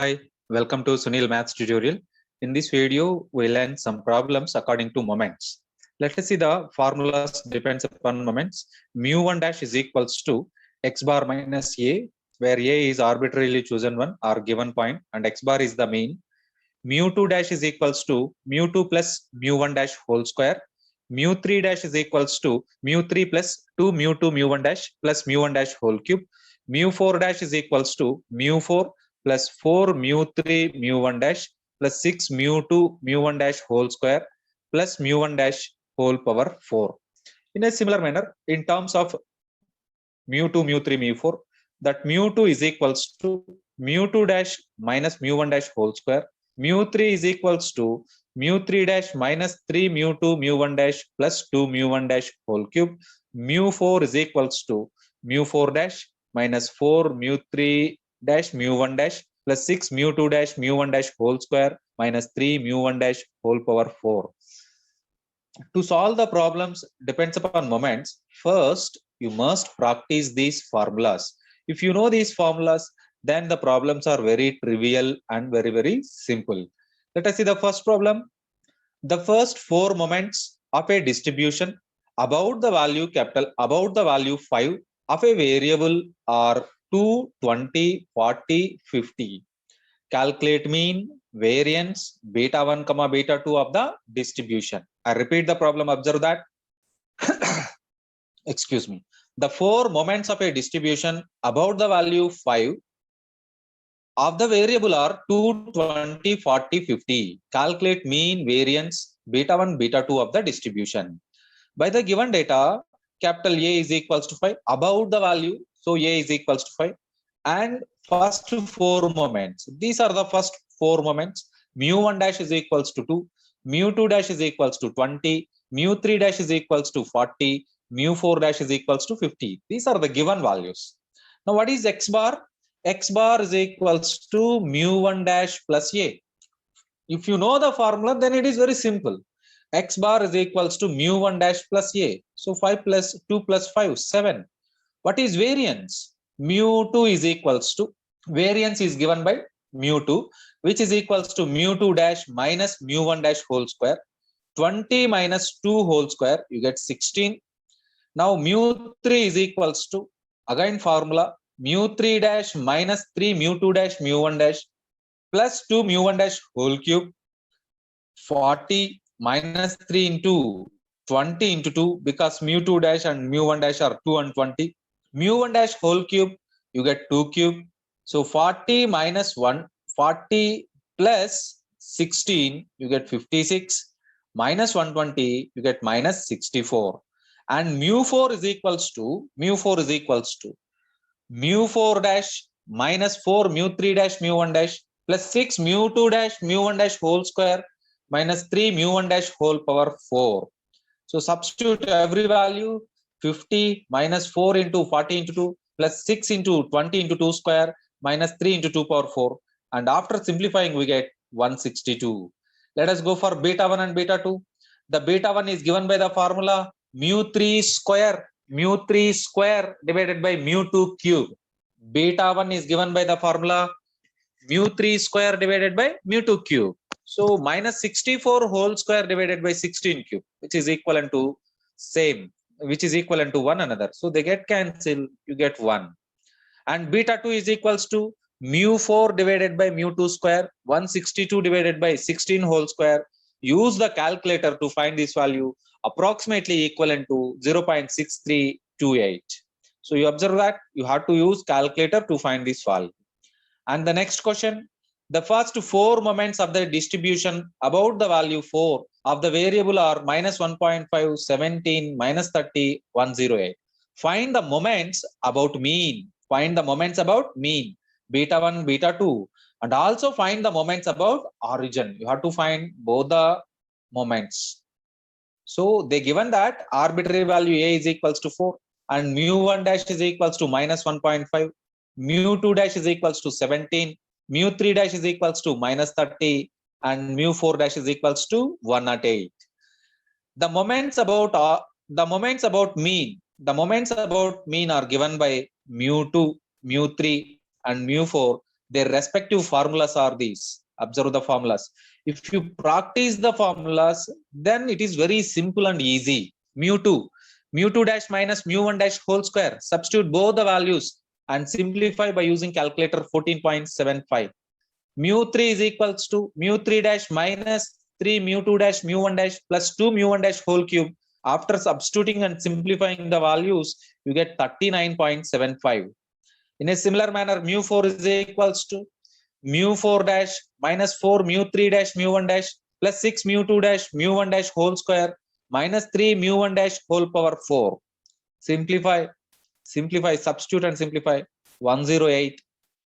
Hi, welcome to Sunil Maths tutorial. In this video, we learn some problems according to moments. Let us see the formulas depends upon moments. Mu1 dash is equals to x bar minus a, where a is arbitrarily chosen one or given point and x bar is the mean. Mu2 dash is equals to mu2 plus mu1 dash whole square. Mu3 dash is equals to mu3 plus 2 mu2 mu1 dash plus mu1 dash whole cube. Mu4 dash is equals to mu4 plus 4 mu3 mu1 dash plus 6 mu2 mu1 dash whole square plus mu1 dash whole power 4. In a similar manner, in terms of mu2 mu3 mu4, that mu2 is equals to mu2 dash minus mu1 dash whole square. Mu3 is equals to mu3 dash minus 3 mu2 mu1 dash plus 2 mu1 dash whole cube. Mu4 is equals to mu4 dash minus 4 mu3 dash mu1 dash plus 6 mu2 dash mu1 dash whole square minus 3 mu1 dash whole power 4. To solve the problems depends upon moments. First, you must practice these formulas. If you know these formulas, then the problems are very trivial and very simple. Let us see the first problem. The first four moments of a distribution about the value capital about the value 5 of a variable are 2, 20, 40, 50. Calculate mean, variance, beta 1, beta 2 of the distribution. I repeat the problem, observe that. Excuse me. The four moments of a distribution about the value 5 of the variable are 2, 20, 40, 50. Calculate mean, variance, beta 1, beta 2 of the distribution. By the given data, capital A is equals to 5, about the value, so A is equals to 5. And first four moments, these are the first four moments. Mu1 dash is equals to 2, mu2 dash is equals to 20, mu3 dash is equals to 40, mu4 dash is equals to 50. These are the given values. Now what is x bar? X bar is equals to mu1 dash plus a. If you know the formula, then it is very simple. X bar is equals to mu1 dash plus a. So 5 plus 2 plus 5, 7. What is variance? Mu2 is equals to, variance is given by mu2, which is equals to mu2 dash minus mu1 dash whole square. 20 minus 2 whole square, you get 16. Now mu3 is equals to, again formula, mu3 dash minus 3 mu2 dash mu1 dash plus 2 mu1 dash whole cube. 40 minus 3 into 20 into 2, because mu2 dash and mu1 dash are 2 and 20. Mu1 dash whole cube, you get 2 cube. So 40 minus 1, 40 plus 16, you get 56. Minus 120, you get minus 64. And mu4 is equals to, mu4 dash minus 4 mu3 dash mu1 dash plus 6 mu2 dash mu1 dash whole square minus 3 mu1 dash whole power 4. So substitute every value. 50 minus 4 into 40 into 2 plus 6 into 20 into 2 square minus 3 into 2 power 4. And after simplifying, we get 162. Let us go for beta 1 and beta 2. The beta 1 is given by the formula mu3 square divided by mu2 cube. Beta 1 is given by the formula mu3 square divided by mu2 cube. So minus 64 whole square divided by 16 cube, which is equivalent to same, which is equivalent to one another. So they get cancelled, you get 1. And beta 2 is equals to mu4 divided by mu2 square, 162 divided by 16 whole square. Use the calculator to find this value, approximately equivalent to 0.6328. So you observe that you have to use calculator to find this value. And the next question, the first four moments of the distribution about the value 4 of the variable are minus 1.5, 17, minus 30, 108. Find the moments about mean. Find the moments about mean, beta 1, beta 2, and also find the moments about origin. You have to find both the moments. So they given that arbitrary value a is equals to 4 and mu1 dash is equals to minus 1.5, mu2 dash is equals to 17, mu3 dash is equals to minus 30, and mu4 dash is equals to 108. The moments about mean are given by mu2, mu3, and mu4. Their respective formulas are these. Observe the formulas. If you practice the formulas, then it is very simple and easy. Mu2 dash minus mu1 dash whole square. Substitute both the values and simplify by using calculator 14.75. Mu3 is equals to mu3 dash minus 3 mu2 dash mu1 dash plus 2 mu1 dash whole cube. After substituting and simplifying the values, you get 39.75. In a similar manner, mu4 is equals to mu4 dash minus 4 mu3 dash mu1 dash plus 6 mu2 dash mu1 dash whole square minus 3 mu1 dash whole power 4. Simplify, substitute and simplify. 108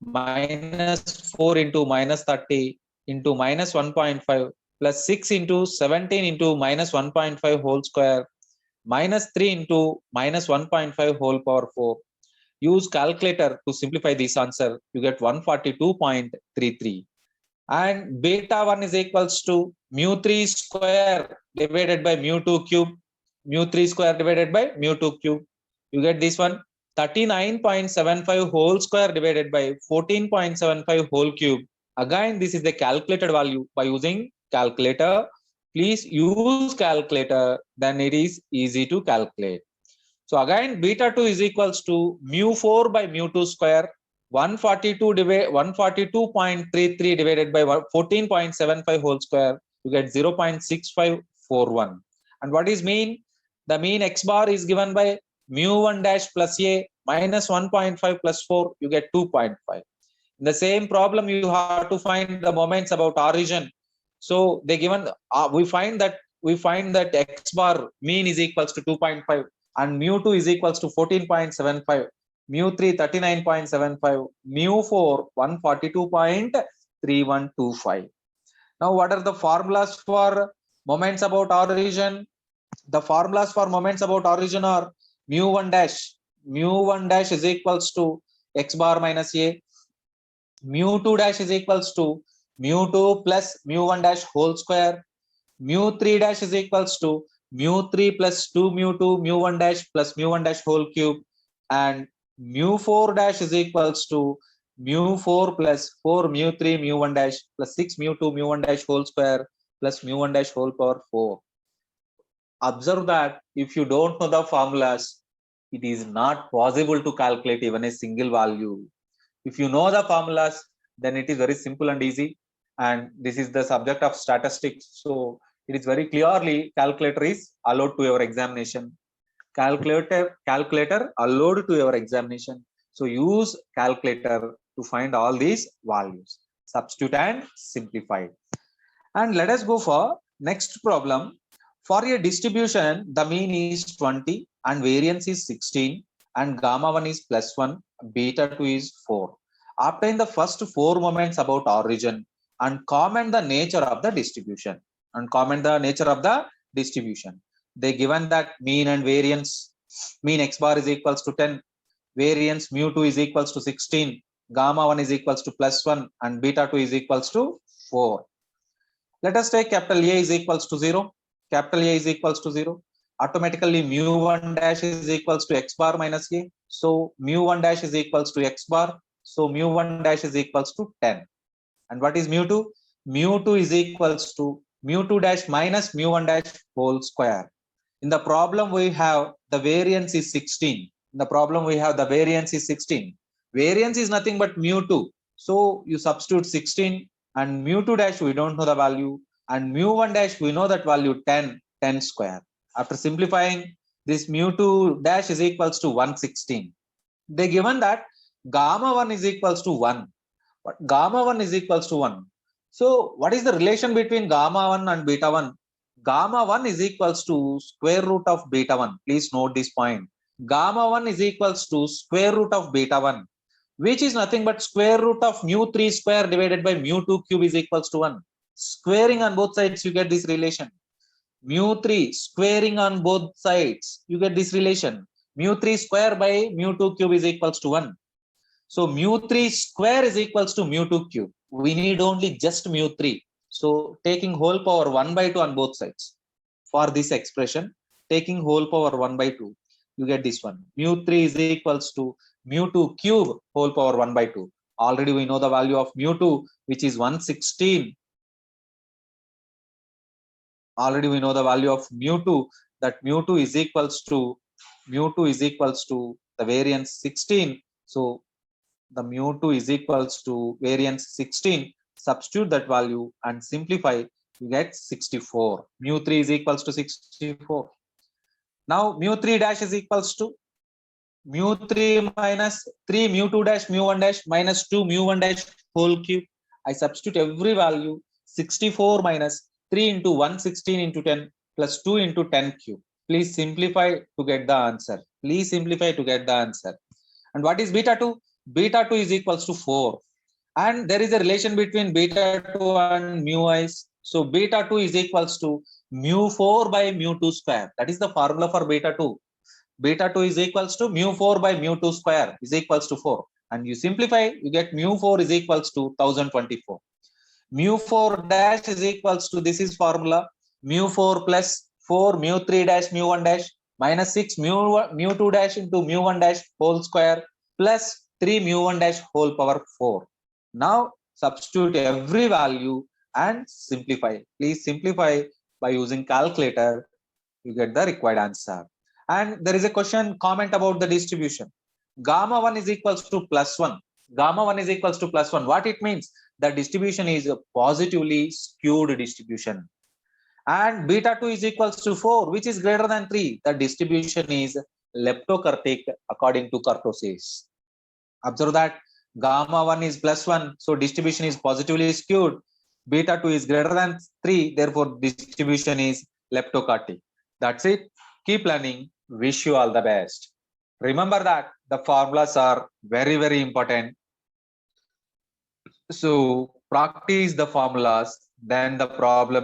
minus 4 into minus 30 into minus 1.5 plus 6 into 17 into minus 1.5 whole square minus 3 into minus 1.5 whole power 4. Use calculator to simplify this answer. You get 142.33. And beta 1 is equals to mu3 square divided by mu2 cube. Mu3 square divided by mu2 cube. You get this one. 39.75 whole square divided by 14.75 whole cube. Again, this is the calculated value by using calculator. Please use calculator, then it is easy to calculate. So again, beta 2 is equals to mu4 by mu2 square. 142.33 divided by 14.75 whole square. You get 0.6541. And what is mean? The mean x bar is given by mu1 dash plus a minus 1.5 plus 4, you get 2.5. In the same problem, you have to find the moments about origin. So they given, we find that x bar mean is equals to 2.5 and mu2 is equals to 14.75, mu3 39.75, mu4 142.3125. Now, what are the formulas for moments about origin? The formulas for moments about origin are mu1 dash is equals to x bar minus a, mu2 dash is equals to mu2 plus mu1 dash whole square, mu3 dash is equals to mu3 plus 2 mu2 mu1 dash plus mu1 dash whole cube, and mu4 dash is equals to mu4 plus 4 mu3 mu1 dash plus 6 mu2 mu1 dash whole square plus mu1 dash whole power 4. Observe that if you don't know the formulas, it is not possible to calculate even a single value. If you know the formulas, then it is very simple and easy. And this is the subject of statistics. So it is very clearly calculator is allowed to your examination. Calculator allowed to your examination. So use calculator to find all these values. Substitute and simplify. And let us go for next problem. For a distribution, the mean is 20 and variance is 16 and gamma 1 is plus 1, beta 2 is 4. Obtain the first 4 moments about origin and comment the nature of the distribution. They given that mean and variance. Mean x bar is equals to 10, variance mu2 is equals to 16, gamma 1 is equals to plus 1 and beta 2 is equals to 4. Let us take capital A is equals to 0. Capital A is equals to 0. Automatically mu1 dash is equals to x bar minus a. So mu1 dash is equals to x bar. So mu1 dash is equals to 10. And what is mu2? Mu2 is equals to mu2 dash minus mu1 dash whole square. In the problem we have the variance is 16. Variance is nothing but mu2. So you substitute 16 and mu2 dash we don't know the value and mu1 dash we know that value 10 square. After simplifying, this mu2 dash is equals to 116. They given that gamma 1 is equals to 1. But gamma 1 is equals to 1. So what is the relation between gamma 1 and beta 1? Gamma 1 is equals to square root of beta 1. Please note this point. Gamma 1 is equals to square root of beta 1, which is nothing but square root of mu3 square divided by mu2 cube is equals to 1. Squaring on both sides, you get this relation. Mu3 squaring on both sides, you get this relation. Mu3 square by mu2 cube is equals to 1. So mu3 square is equals to mu2 cube. We need only just mu3. So taking whole power 1 by 2 on both sides. For this expression, taking whole power 1 by 2, you get this one. Mu3 is equals to mu2 cube whole power 1 by 2. Already we know the value of mu2, which is 116. Already we know the value of mu2, that mu2 is equals to the variance 16. So the mu2 is equals to variance 16. Substitute that value and simplify, you get 64. Mu3 is equals to 64. Now mu3 dash is equals to mu3 minus 3 mu2 dash mu1 dash minus 2 mu1 dash whole cube. I substitute every value. 64 minus 3 into 116 into 10 plus 2 into 10 cube. Please simplify to get the answer. Please simplify to get the answer. And what is beta 2? Beta 2 is equals to 4. And there is a relation between beta 2 and mu i's. So beta 2 is equals to mu 4 by mu 2 square. That is the formula for beta 2. Beta 2 is equals to mu 4 by mu 2 square is equals to 4. And you simplify, you get mu 4 is equals to 1024. Mu 4 dash is equals to, this is formula, mu 4 plus 4 mu 3 dash mu 1 dash minus 6 mu 2 dash into mu 1 dash whole square plus 3 mu 1 dash whole power 4. Now substitute every value and simplify. Please simplify by using calculator. You get the required answer. And there is a question comment about the distribution. Gamma 1 is equals to plus 1. Gamma 1 is equals to plus 1. What it means? The distribution is a positively skewed distribution. And beta 2 is equals to 4, which is greater than 3. The distribution is leptokurtic according to kurtosis. Observe that gamma 1 is plus 1, so distribution is positively skewed. Beta 2 is greater than 3, therefore distribution is leptokurtic. That's it. Keep learning. Wish you all the best. Remember that the formulas are very, very important. So practice the formulas, then the problems